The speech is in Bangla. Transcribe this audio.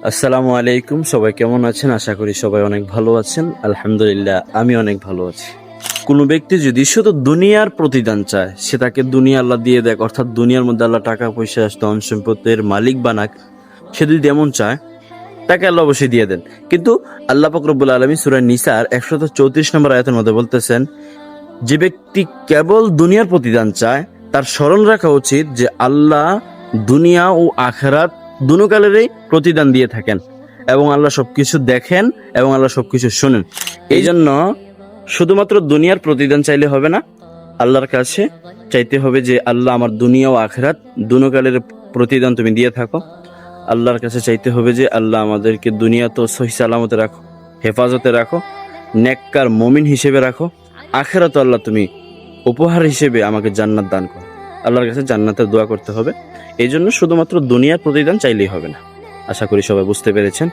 আসসালামু আলাইকুম। সবাই কেমন আছেন? আশা করি সবাই অনেক ভালো আছেন। আলহামদুলিল্লাহ, আমি অনেক ভালো আছি। কোনো ব্যক্তি যদি শুধু দুনিয়ার প্রতিদান চায়, সে তাকে দুনিয়া আল্লাহ দিয়ে দেয়, অর্থাৎ দুনিয়ার মধ্যে আল্লাহ টাকা পয়সা ধন সম্পদের মালিক বানাক, সে যদি এমন চায় তাকে আল্লাহ অবশ্যই দিয়ে দেন। কিন্তু আল্লাহ পাক রব্বুল আলামিন সূরা নিসার 134 নম্বর আয়াতের মধ্যে বলতেছেন, যে ব্যক্তি কেবল দুনিয়ার প্রতিদান চায় তার স্মরণ রাখা উচিত যে আল্লাহ দুনিয়া ও আখিরাত দুনো কালেরই প্রতিদান দিয়ে থাকেন এবং আল্লাহ সবকিছু দেখেন এবং আল্লাহ সবকিছু শুনেন। এই জন্য শুধুমাত্র দুনিয়ার প্রতিদান চাইলে হবে না, আল্লাহর কাছে চাইতে হবে যে আল্লাহ আমার দুনিয়া ও আখিরাত দুনো কালের প্রতিদান তুমি দিয়ে থাকো। আল্লাহর কাছে চাইতে হবে যে আল্লাহ আমাদেরকে দুনিয়া তো সহি সালামতে রাখো, হেফাজতে রাখো, নেককার মুমিন হিসেবে রাখো। আখিরাত আল্লাহ তুমি উপহার হিসেবে আমাকে জান্নাত দান করো। আল্লাহর কাছে জান্নাতের দোয়া করতে হবে। এই জন্য শুধুমাত্র দুনিয়ার প্রতিদান চাইলেই হবে না। আশা করি সবাই বুঝতে পেরেছেন।